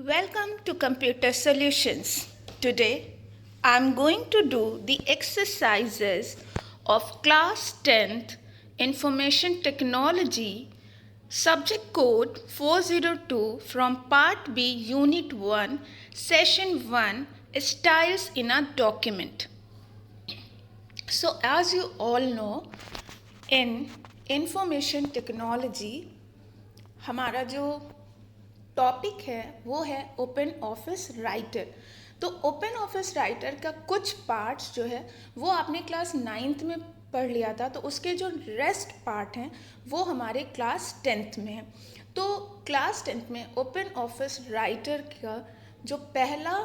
Welcome to Computer Solutions. Today I am going to do the exercises of class 10th Information Technology subject code 402 from part B unit 1 session 1 styles in a document. So as you all know, in information technology हमारा जो topic है वो है open office writer. तो open office writer का कुछ parts जो है वो आपने क्लास 9th में पढ़ लिया था, तो उसके जो रेस्ट पार्ट हैं वो हमारे क्लास 10th में है। तो क्लास 10th में ओपन ऑफिस राइटर का जो पहला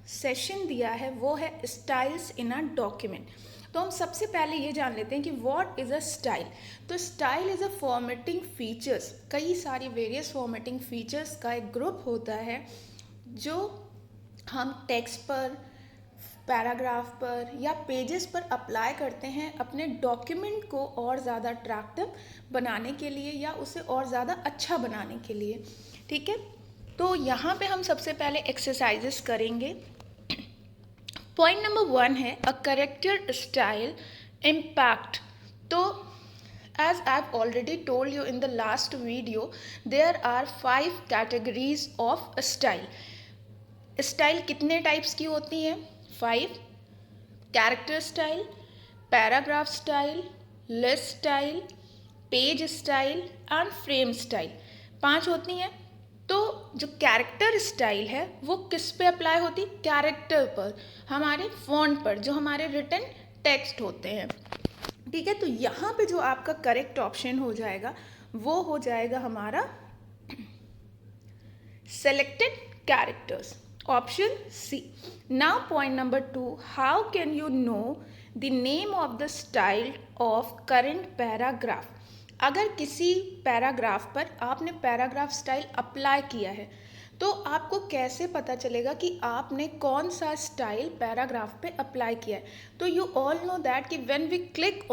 सेशन दिया है वो है स्टाइल्स इन अ डॉक्यूमेंट। तो हम सबसे पहले ये जान लेते हैं कि व्हाट इज़ अ स्टाइल। तो style is a formatting features, कई सारी वेरियस फॉर्मेटिंग फीचर्स का एक ग्रुप होता है जो हम टेक्स्ट पर, पैराग्राफ पर या पेजेस पर अप्लाई करते हैं अपने डॉक्यूमेंट को और ज़्यादा अट्रैक्टिव बनाने के लिए या उसे और ज़्यादा अच्छा बनाने के लिए। ठीक है, तो यहाँ पे हम सबसे पहले एक्सरसाइजेस करेंगे। पॉइंट नंबर 1 है अ करेक्टर स्टाइल इम्पैक्ट। तो as I've already told you in the last video, there are 5 categories of style. Style कितने टाइप्स की होती हैं? 5। Character style, paragraph style, list style, page style and frame style, 5 होती हैं। तो जो character style है वो किस पे अप्लाई होती है? कैरेक्टर पर, हमारे फॉन्ट पर, जो हमारे रिटन टेक्स्ट होते हैं। ठीक है, तो यहाँ पे जो आपका करेक्ट ऑप्शन हो जाएगा वो हो जाएगा हमारा selected characters, option C. Now point number 2, how can you know the name of the style of current paragraph? अगर किसी पैराग्राफ पर आपने पैराग्राफ स्टाइल अप्लाई किया है तो आपको कैसे पता चलेगा कि आपने कौन सा स्टाइल पैराग्राफ पे अप्लाई किया है? तो यू ऑल नो दैट कि when we click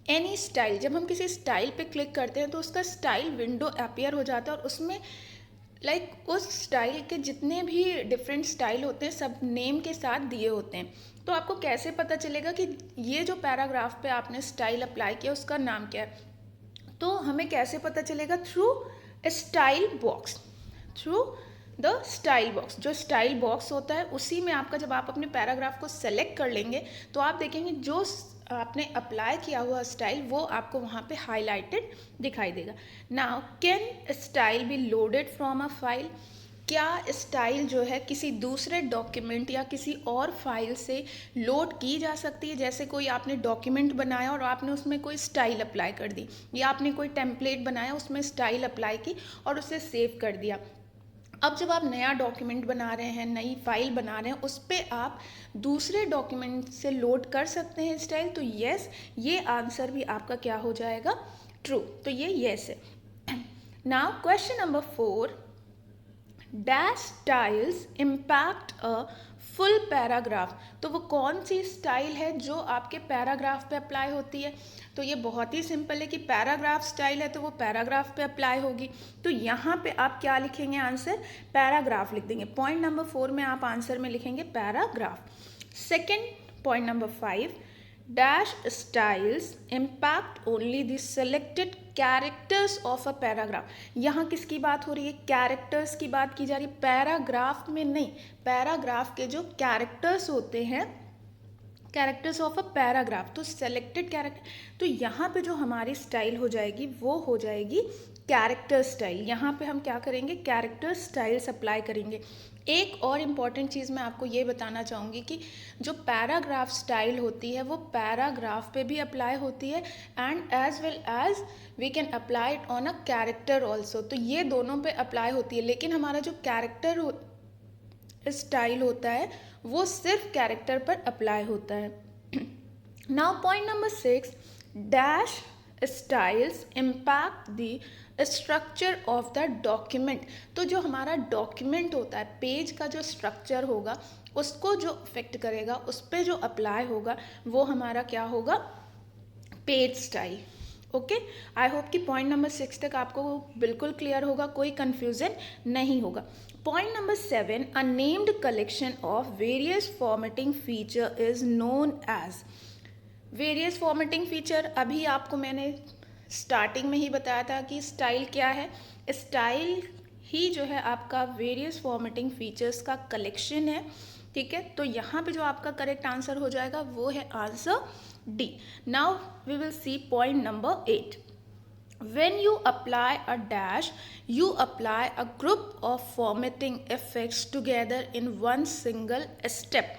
any style, जब हम किसी स्टाइल पे क्लिक करते हैं तो उसका स्टाइल विंडो अपीयर हो जाता है और उसमें उस स्टाइल के जितने भी डिफरेंट स्टाइल होते हैं सब नेम के साथ दिए होते हैं। तो आपको कैसे पता चलेगा कि ये जो पैराग्राफ पे आपने स्टाइल अप्लाई किया उसका नाम क्या है? तो हमें कैसे पता चलेगा? Through style box, through the style box. जो स्टाइल बॉक्स होता है उसी में आपका, जब आप अपने पैराग्राफ को सेलेक्ट कर लेंगे तो आप देखेंगे जो आपने अप्लाई किया हुआ स्टाइल वो आपको वहाँ पे हाईलाइटेड दिखाई देगा। Now can style be loaded from a file? क्या स्टाइल जो है किसी दूसरे डॉक्यूमेंट या किसी और फाइल से लोड की जा सकती है? जैसे कोई आपने डॉक्यूमेंट बनाया और आपने उसमें कोई स्टाइल अप्लाई कर दी, या आपने कोई टेम्पलेट बनाया उसमें स्टाइल अप्लाई की और उसे सेव कर दिया। अब जब आप नया डॉक्यूमेंट बना रहे हैं, नई फाइल बना रहे हैं, उस पर आप दूसरे डॉक्यूमेंट से लोड कर सकते हैं स्टाइल। तो येस, ये आंसर भी आपका क्या हो जाएगा? ट्रू। तो ये येस है। Now question number 4, dash styles impact a full paragraph. तो वो कौन सी स्टाइल है जो आपके पैराग्राफ पे अप्लाई होती है? तो ये बहुत ही सिंपल है कि पैराग्राफ स्टाइल है तो वो पैराग्राफ पे अप्लाई होगी। तो यहाँ पे आप क्या लिखेंगे? आंसर पैराग्राफ लिख देंगे। पॉइंट नंबर 4 में आप आंसर में लिखेंगे paragraph. Second point number 5, dash styles impact only the selected characters of a paragraph. यहाँ किसकी बात हो रही है? कैरेक्टर्स की बात की जा रही है, पैराग्राफ में नहीं। पैराग्राफ के जो कैरेक्टर्स होते हैं, कैरेक्टर्स ऑफ अ पैराग्राफ, तो सेलेक्टेड कैरेक्टर। तो यहाँ पे जो हमारी स्टाइल हो जाएगी वो हो जाएगी कैरेक्टर स्टाइल। यहाँ पे हम क्या करेंगे? कैरेक्टर स्टाइल्स अप्लाई करेंगे। एक और इम्पॉर्टेंट चीज़ मैं आपको ये बताना चाहूँगी कि जो पैराग्राफ स्टाइल होती है वो पैराग्राफ पे भी अप्लाई होती है and as well as we can apply it on a character also. तो ये दोनों पे अप्लाई होती है, लेकिन हमारा जो कैरेक्टर स्टाइल होता है वो सिर्फ कैरेक्टर पर अप्लाई होता है। Now point number 6, dash styles impact the structure of the document. तो जो हमारा डॉक्यूमेंट होता है, पेज का जो स्ट्रक्चर होगा उसको जो इफेक्ट करेगा, उस पर जो अप्लाई होगा वो हमारा क्या होगा? Page style. Okay, I hope कि पॉइंट नंबर 6 तक आपको बिल्कुल क्लियर होगा, कोई कंफ्यूजन नहीं होगा. Point number 7, a named collection of various formatting feature is known as. Various formatting feature अभी आपको मैंने स्टार्टिंग में ही बताया था कि स्टाइल क्या है. स्टाइल ही जो है आपका वेरियस फॉर्मेटिंग फीचर्स का कलेक्शन है. ठीक है, तो यहाँ पे जो आपका करेक्ट आंसर हो जाएगा वो है answer D. Now we will see point number 8. When you apply a dash, you apply a group of formatting effects together in one single step.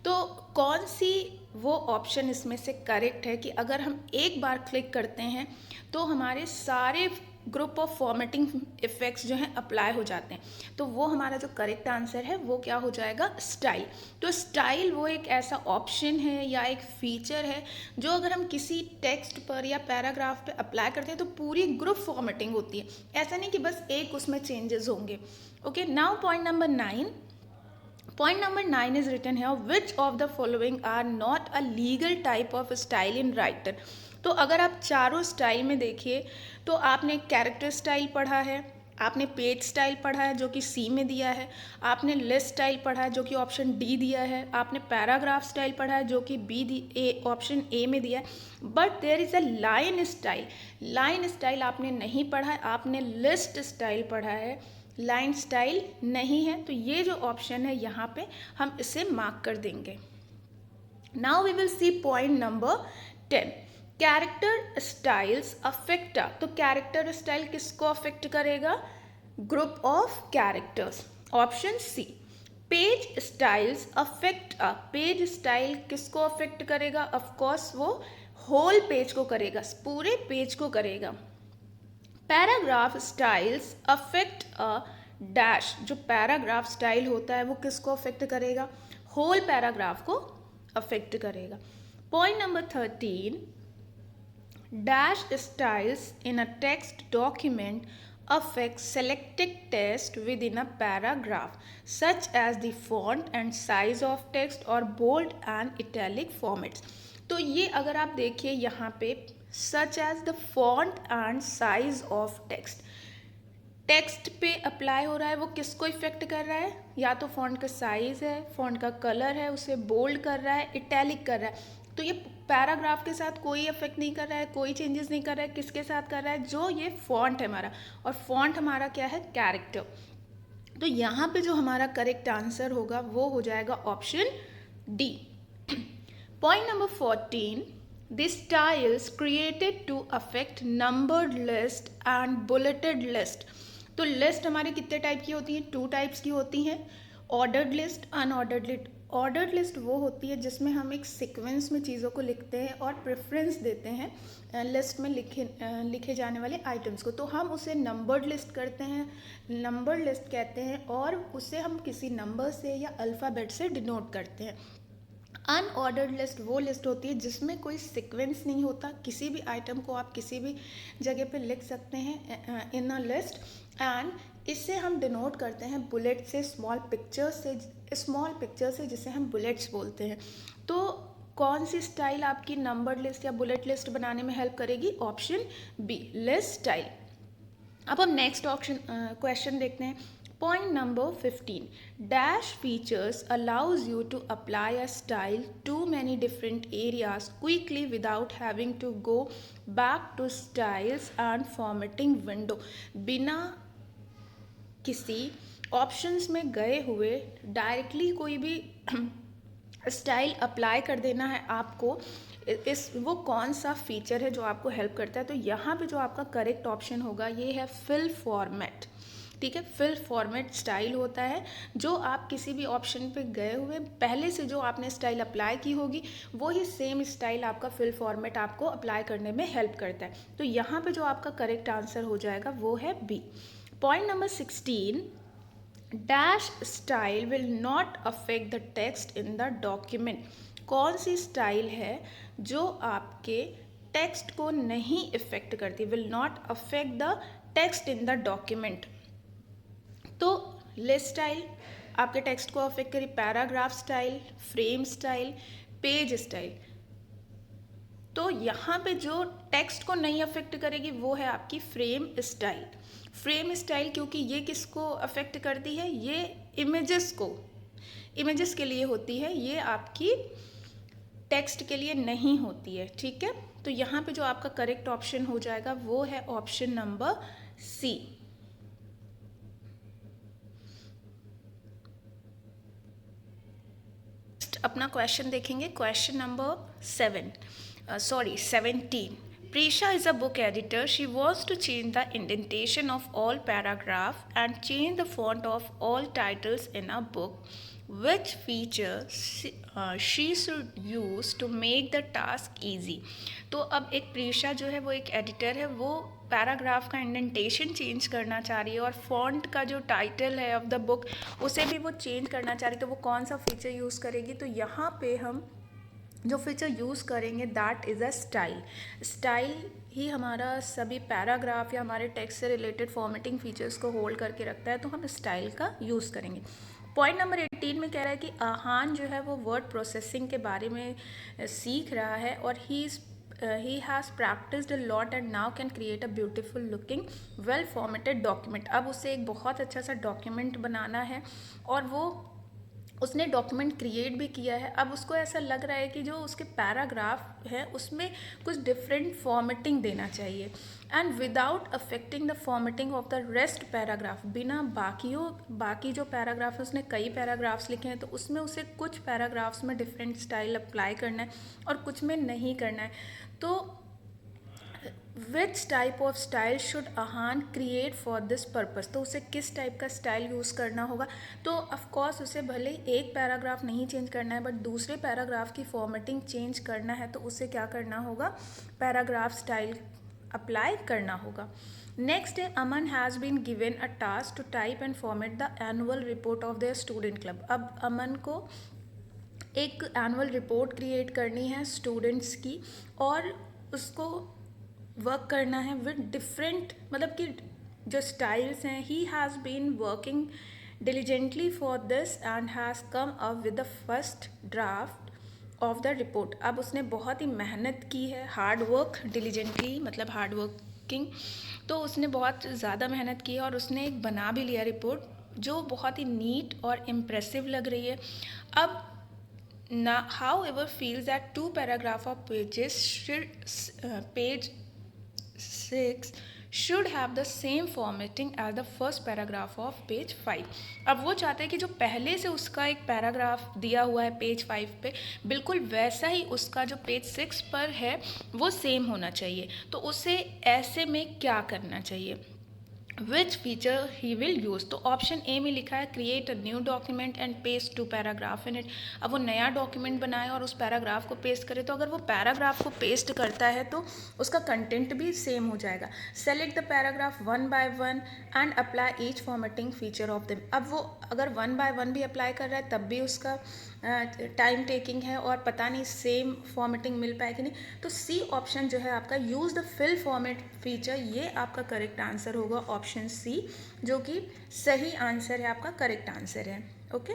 तो कौन सी वो ऑप्शन इसमें से करेक्ट है कि अगर हम एक बार क्लिक करते हैं तो हमारे सारे ग्रुप ऑफ फॉर्मेटिंग इफेक्ट्स जो हैं अप्लाई हो जाते हैं. तो वो हमारा जो करेक्ट आंसर है वो क्या हो जाएगा, स्टाइल. तो स्टाइल वो एक ऐसा ऑप्शन है या एक फीचर है जो अगर हम किसी टेक्स्ट पर या पैराग्राफ पे अप्लाई करते हैं तो पूरी ग्रुप फॉर्मेटिंग होती है. ऐसा नहीं कि बस एक उसमें चेंजेस होंगे. Okay, now point number 9. Point number 9 is written here, which of the following are not a legal type of style in writer. तो अगर आप चारों स्टाइल में देखिए तो आपने कैरेक्टर स्टाइल पढ़ा है, आपने पेज स्टाइल पढ़ा है जो कि सी में दिया है, आपने लिस्ट स्टाइल पढ़ा है जो कि ऑप्शन डी दिया है, आपने पैराग्राफ स्टाइल पढ़ा है जो कि ऑप्शन ए में दिया है. But there is a line style. Line style आपने नहीं पढ़ा है, आपने लिस्ट स्टाइल पढ़ा है, लाइन स्टाइल नहीं है. तो ये जो ऑप्शन है यहाँ पे हम इसे मार्क कर देंगे. Now we will see point number 10. Character styles affect. तो कैरेक्टर स्टाइल किसको अफेक्ट करेगा, group of characters, option C. Page styles affect. Page style किसको अफेक्ट करेगा, ऑफकोर्स वो होल पेज को करेगा, पूरे पेज को करेगा. Paragraph styles affect a dash. जो पैराग्राफ स्टाइल होता है वो किसको अफेक्ट करेगा, होल पैराग्राफ को अफेक्ट करेगा. Point number 13. Dash styles in a text document affects selected text within a paragraph such as the font and size of text or bold and italic formats. तो ये अगर आप देखिए यहाँ पे such as the font and size of text, text पे apply हो रहा है, वो किसको इफेक्ट कर रहा है, या तो फॉन्ट का साइज है, फॉन्ट का कलर है, उसे बोल्ड कर रहा है, इटैलिक कर रहा है. तो ये पैराग्राफ के साथ कोई इफेक्ट नहीं कर रहा है, कोई चेंजेस नहीं कर रहा है. किसके साथ कर रहा है, जो ये फॉन्ट है हमारा, और फॉन्ट हमारा क्या है, कैरेक्टर. तो यहाँ पे जो हमारा करेक्ट आंसर होगा वो हो जाएगा option D. Point number 14. The styles created to affect numbered list and bulleted list. तो लिस्ट हमारे कितने टाइप की होती हैं, 2 टाइप्स की होती हैं, ordered list, unordered list. Ordered list वो होती है जिसमें हम एक सीक्वेंस में चीज़ों को लिखते हैं और प्रेफरेंस देते हैं लिस्ट में लिखे जाने वाले आइटम्स को. तो हम उसे नंबर्ड लिस्ट करते हैं, नंबर्ड लिस्ट कहते हैं, और उसे हम किसी नंबर से या अल्फ़ाबेट से डिनोट करते हैं. अनऑर्डर्ड लिस्ट वो लिस्ट होती है जिसमें कोई सीक्वेंस नहीं होता, किसी भी आइटम को आप किसी भी जगह पे लिख सकते हैं इन अ लिस्ट, एंड इससे हम डिनोट करते हैं बुलेट से, स्मॉल पिक्चर से जिसे हम बुलेट्स बोलते हैं. तो कौन सी स्टाइल आपकी नंबर्ड लिस्ट या बुलेट लिस्ट बनाने में हेल्प करेगी, ऑप्शन बी, लिस्ट स्टाइल. अब हम नेक्स्ट क्वेश्चन देखते हैं. Point number 15. Dash features allows you to apply a style to many different areas quickly without having to go back to styles and formatting window. बिना किसी options में गए हुए directly कोई भी स्टाइल अप्लाई कर देना है आपको. वो कौन सा फीचर है जो आपको हेल्प करता है. तो यहाँ पे जो आपका करेक्ट ऑप्शन होगा ये है फिल फॉर्मेट. ठीक है, फिल फॉर्मेट स्टाइल होता है जो आप किसी भी ऑप्शन पे गए हुए पहले से जो आपने स्टाइल अप्लाई की होगी वो ही सेम स्टाइल आपका फिल फॉर्मेट आपको अप्लाई करने में हेल्प करता है. तो यहाँ पे जो आपका करेक्ट आंसर हो जाएगा वो है B. Point number 16. Dash style will not affect the text in the document. कौन सी स्टाइल है जो आपके टेक्स्ट को नहीं इफेक्ट करती, will not affect the text in the document. तो लिस्ट स्टाइल आपके टेक्स्ट को अफेक्ट करी, paragraph style, frame style, page style. तो यहाँ पे जो टेक्स्ट को नहीं अफेक्ट करेगी वो है आपकी फ्रेम स्टाइल। फ्रेम स्टाइल क्योंकि ये किसको अफेक्ट करती है, ये इमेजेस को, इमेजेस के लिए होती है, ये आपकी टेक्स्ट के लिए नहीं होती है, ठीक है। तो यहाँ पे जो आपका करेक्ट ऑप्शन हो जाएगा वो है ऑप्शन नंबर सी। अपना क्वेश्चन देखेंगे, question number 17. Prisha is a book editor. She wants to change the indentation of all paragraph and change the font of all titles in a book. Which feature she should use to make the task easy? तो अब एक प्रीशा जो है वो एक editor है, वो paragraph का इंडेंटेशन चेंज करना चाह रही है और फॉन्ट का जो टाइटल है ऑफ द बुक उसे भी वो चेंज करना चाह रही है। तो वो कौन सा फीचर यूज़ करेगी? तो यहाँ पे हम जो फीचर यूज़ करेंगे that is a style. Style ही हमारा सभी पैराग्राफ या हमारे टेक्स्ट से रिलेटेड फॉर्मेटिंग फीचर्स को होल्ड करके रखता है, तो हम स्टाइल का यूज़ करेंगे। पॉइंट नंबर 18 में कह रहा है कि आहान जो है वो वर्ड प्रोसेसिंग के बारे में सीख रहा है और he has practised a lot and now can create a beautiful looking well formatted document. अब उसे एक बहुत अच्छा सा डॉक्यूमेंट बनाना है और वो उसने डॉक्यूमेंट क्रिएट भी किया है। अब उसको ऐसा लग रहा है कि जो उसके पैराग्राफ है उसमें कुछ डिफरेंट फॉर्मेटिंग देना चाहिए and without affecting the formatting of the rest paragraph. बिना बाकी जो पैराग्राफ है, उसने कई पैराग्राफ्स लिखे हैं तो उसमें उसे कुछ पैराग्राफ्स में डिफरेंट स्टाइल अप्लाई करना है और कुछ में नहीं करना है। तो which type of style should Aahan create for this purpose? तो उसे किस टाइप का स्टाइल यूज़ करना होगा? तो ऑफकोर्स उसे भले एक पैराग्राफ नहीं चेंज करना है बट दूसरे पैराग्राफ की फॉर्मेटिंग चेंज करना है, तो उसे क्या करना होगा? पैराग्राफ स्टाइल अप्लाई करना होगा। नेक्स्ट है, Aman has been given a task to type and format the annual report of their student club. अब अमन को एक एनुअल रिपोर्ट क्रिएट करनी है स्टूडेंट्स की और उसको वर्क करना है विद डिफरेंट, मतलब कि जो स्टाइल्स हैं, he has been working diligently for this and has come up with the first draft of the report. अब उसने बहुत ही मेहनत की है, हार्ड वर्क, डिलीजेंटली मतलब हार्ड वर्किंग, तो उसने बहुत ज़्यादा मेहनत की है और उसने एक बना भी लिया रिपोर्ट जो बहुत ही नीट और इम्प्रेसिव लग रही है। अब however feels that two paragraph of pages page 6 should have the same formatting as the first paragraph of page 5। अब वो चाहते हैं कि जो पहले से उसका एक पैराग्राफ दिया हुआ है पेज 5 पे, बिल्कुल वैसा ही उसका जो पेज 6 पर है वो सेम होना चाहिए। तो उसे ऐसे में क्या करना चाहिए? Which feature he will use? तो ऑप्शन ए में लिखा है create a new document and paste 2 paragraph in it. अब वो नया डॉक्यूमेंट बनाए और उस पैराग्राफ को पेस्ट करे, तो अगर वो पैराग्राफ को पेस्ट करता है तो उसका कंटेंट भी सेम हो जाएगा। Select the paragraph 1 by 1 and apply each formatting feature of them. अब वो अगर 1 by 1 भी अप्लाई कर रहा है तब भी उसका टाइम टेकिंग है और पता नहीं सेम फॉर्मेटिंग मिल पाए कि नहीं। तो सी ऑप्शन जो है आपका use the fill format feature, ये आपका करेक्ट आंसर होगा ऑप्शन सी, जो कि सही आंसर है, आपका करेक्ट आंसर है। Okay,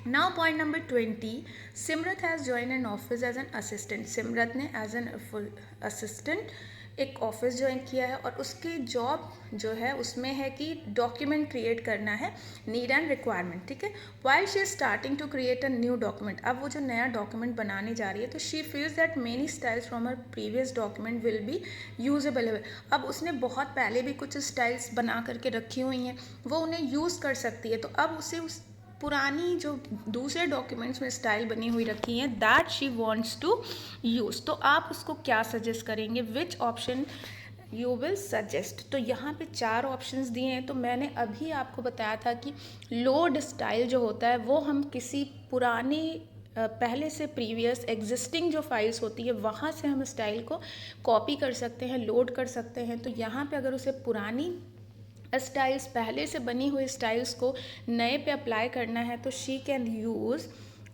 now point number 20, Simrat has join an office as an assistant. Simrat ने एज एन असिस्टेंट एक ऑफिस ज्वाइन किया है और उसकी जॉब जो है उसमें है कि डॉक्यूमेंट क्रिएट करना है, नीड एंड रिक्वायरमेंट, ठीक है। While she is starting to create a new document, अब वो जो नया डॉक्यूमेंट बनाने जा रही है तो she feels that many styles from her previous document will be usable. अब उसने बहुत पहले भी कुछ स्टाइल्स बना करके रखी हुई हैं, वो उन्हें यूज़ कर सकती है। तो अब उसे उस पुरानी जो दूसरे डॉक्यूमेंट्स में स्टाइल बनी हुई रखी हैं that she wants to use, तो आप उसको क्या सजेस्ट करेंगे? Which option you will suggest? तो यहाँ पे 4 ऑप्शंस दिए हैं। तो मैंने अभी आपको बताया था कि लोड स्टाइल जो होता है वो हम किसी पुरानी पहले से प्रीवियस एग्जिस्टिंग जो फाइल्स होती है वहाँ से हम स्टाइल को कॉपी कर सकते हैं, लोड कर सकते हैं। तो यहाँ पे अगर उसे पुरानी स्टाइल्स, पहले से बनी हुई स्टाइल्स को नए पे अप्लाई करना है तो she can use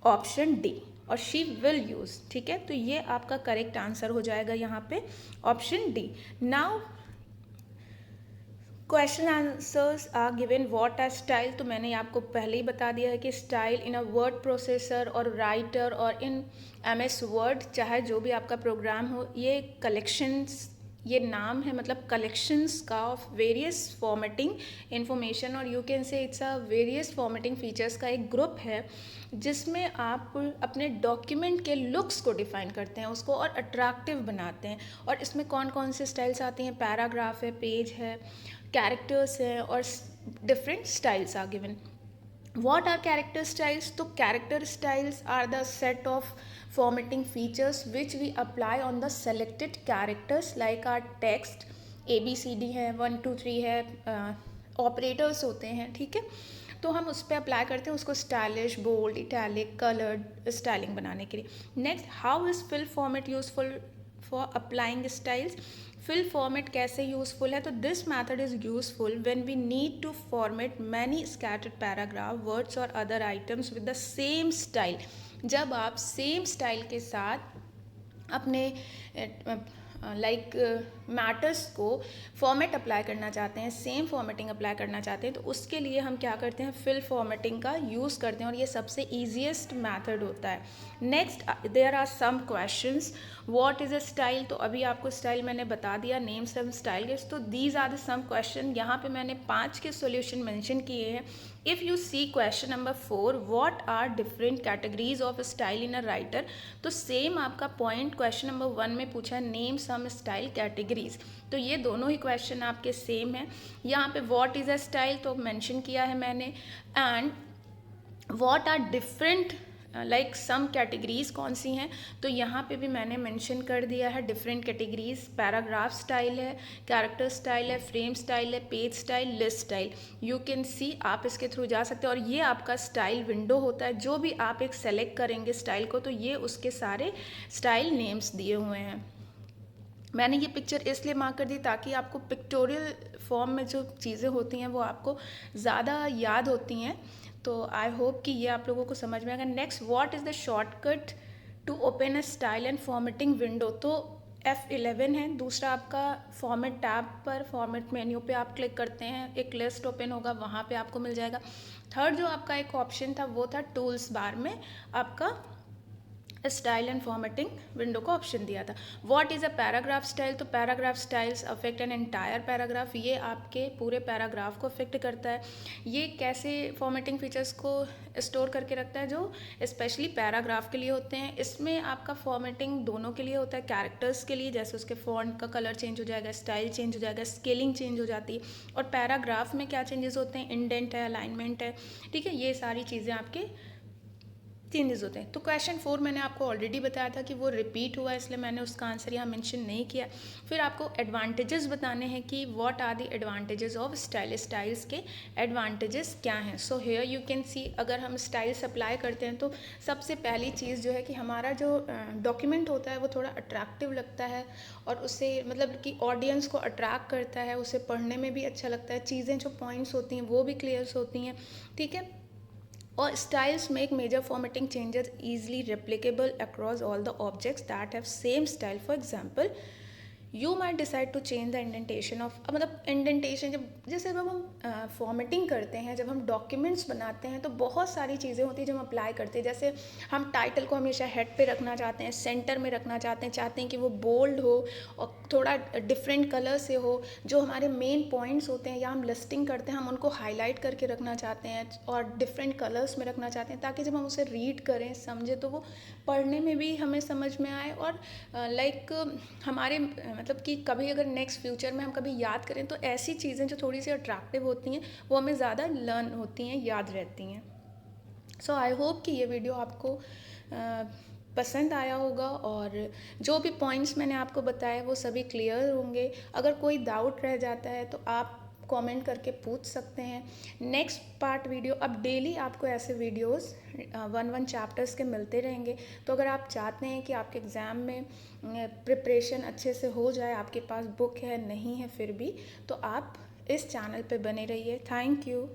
option D और शी विल यूज़, ठीक है। तो ये आपका करेक्ट आंसर हो जाएगा यहाँ पे option D. Now question answers are given what are style, तो मैंने आपको पहले ही बता दिया है कि style in a word processor और राइटर और इन MS वर्ड, चाहे जो भी आपका प्रोग्राम हो, ये कलेक्शंस, ये नाम है मतलब कलेक्शंस का ऑफ वेरियस फॉर्मेटिंग इंफॉर्मेशन, और you can say it's a various formatting features का एक ग्रुप है जिसमें आप अपने डॉक्यूमेंट के लुक्स को डिफाइन करते हैं, उसको और अट्रैक्टिव बनाते हैं। और इसमें कौन कौन से स्टाइल्स आती हैं, पैराग्राफ है, पेज है, कैरेक्टर्स हैं, और different styles are given. What are character styles? तो character styles are the set of formatting features which we apply on the selected characters like our text, ABCD है, 1 2 3 है, operators होते हैं, ठीक है। तो हम उस पर अप्लाई करते हैं उसको stylish, bold, italic, coloured styling बनाने के लिए। Next, how is fill format useful for applying styles? Fill format कैसे यूजफुल है? तो this method is useful when we need to format many scattered paragraph, words और other items with the same style. जब आप same style के साथ अपने matters को फॉर्मेट अप्लाई करना चाहते हैं, सेम फॉर्मेटिंग अप्लाई करना चाहते हैं, तो उसके लिए हम क्या करते हैं, फिल फॉर्मेटिंग का यूज़ करते हैं, और ये सबसे ईजीएस्ट मैथड होता है। Next, there are some questions, what is a style? तो अभी आपको स्टाइल मैंने बता दिया, नेम सम स्टाइल गेट्स। तो these are the some question, यहाँ पे मैंने 5 के सॉल्यूशन मेंशन किए हैं। If you see question number 4, what are different categories of style in a writer, तो सेम आपका पॉइंट क्वेश्चन नंबर 1 में पूछा है, नेम सम स्टाइल कैटेगरीज। तो ये दोनों ही क्वेश्चन आपके सेम है। यहाँ पे व्हाट इज़ अ स्टाइल तो मेंशन किया है मैंने, and what are different like some categories कौन सी हैं, तो यहाँ पे भी मैंने मेंशन कर दिया है डिफरेंट कैटेगरीज। पैराग्राफ स्टाइल है, कैरेक्टर स्टाइल है, फ्रेम स्टाइल है, page style, list style. You can सी, आप इसके थ्रू जा सकते हैं, और ये आपका स्टाइल विंडो होता है। जो भी आप एक सेलेक्ट करेंगे स्टाइल को, तो ये उसके सारे स्टाइल नेम्स दिए हुए हैं। मैंने ये पिक्चर इसलिए मार्क कर दी ताकि आपको पिक्टोरियल फॉर्म में जो चीज़ें होती हैं वो आपको ज़्यादा याद होती हैं। तो आई होप कि ये आप लोगों को समझ में आएगा। Next, what is the shortcut to open a style and formatting window? तो F11 है। दूसरा आपका फॉर्मेट टैब पर, फॉर्मेट मेन्यू पे आप क्लिक करते हैं, एक लिस्ट ओपन होगा, वहाँ पे आपको मिल जाएगा। थर्ड जो आपका एक ऑप्शन था वो था टूल्स बार में आपका स्टाइल एंड फॉर्मेटिंग विंडो को ऑप्शन दिया था। What is a paragraph style? तो paragraph styles affect an entire paragraph, ये आपके पूरे पैराग्राफ को अफेक्ट करता है। ये कैसे फॉर्मेटिंग फीचर्स को स्टोर करके रखता है, जो स्पेशली पैराग्राफ के लिए होते हैं। इसमें आपका फॉर्मेटिंग दोनों के लिए होता है, कैरेक्टर्स के लिए जैसे उसके फॉन्ट का कलर चेंज हो जाएगा, स्टाइल चेंज हो जाएगा, स्केलिंग चेंज हो जाती है, और पैराग्राफ में क्या चेंजेस होते हैं, इंडेंट है, अलाइनमेंट है, ठीक है, ये सारी चीज़ें आपके चेंजेस होते हैं। तो क्वेश्चन 4 मैंने आपको ऑलरेडी बताया था कि वो रिपीट हुआ, इसलिए मैंने उसका आंसर यहाँ मेंशन नहीं किया। फिर आपको एडवांटेजेस बताने हैं कि what are the advantages of style, styles के एडवांटेजेस क्या हैं। So here you can see, अगर हम स्टाइल्स अप्लाई करते हैं तो सबसे पहली चीज़ जो है कि हमारा जो डॉक्यूमेंट होता है वो थोड़ा अट्रैक्टिव लगता है, और उससे मतलब कि ऑडियंस को अट्रैक्ट करता है, उसे पढ़ने में भी अच्छा लगता है, चीज़ें जो पॉइंट्स होती हैं वो भी क्लियर होती हैं, ठीक है। और styles make major formatting changes easily replicable across all the objects that have same style. For example, you might decide to change the indentation of, मतलब इंडेंटेशन जब जैसे जब हम फॉर्मेटिंग करते हैं, जब हम डॉक्यूमेंट्स बनाते हैं, तो बहुत सारी चीज़ें होती हैं जो हम अप्लाई करते हैं। जैसे हम टाइटल को हमेशा हेड पे रखना चाहते हैं, सेंटर में रखना चाहते हैं कि वो बोल्ड हो और थोड़ा डिफरेंट कलर से हो। जो हमारे मेन पॉइंट्स होते हैं या हम लिस्टिंग करते हैं, हम उनको हाईलाइट करके रखना चाहते हैं और डिफरेंट कलर्स में रखना चाहते हैं, ताकि जब हम उसे रीड करें, समझें, तो वो पढ़ने में भी हमें समझ में आए, और हमारे मतलब कि कभी अगर नेक्स्ट फ्यूचर में हम कभी याद करें तो ऐसी चीज़ें जो थोड़ी सी अट्रैक्टिव होती हैं वो हमें ज़्यादा लर्न होती हैं, याद रहती हैं। सो आई होप कि ये वीडियो आपको पसंद आया होगा, और जो भी पॉइंट्स मैंने आपको बताए वो सभी क्लियर होंगे। अगर कोई डाउट रह जाता है तो आप कमेंट करके पूछ सकते हैं। नेक्स्ट पार्ट वीडियो, अब डेली आपको ऐसे वीडियोस 1 चैप्टर्स के मिलते रहेंगे। तो अगर आप चाहते हैं कि आपके एग्ज़ाम में प्रिपरेशन अच्छे से हो जाए, आपके पास बुक है नहीं है फिर भी, तो आप इस चैनल पे बने रहिए। Thank you.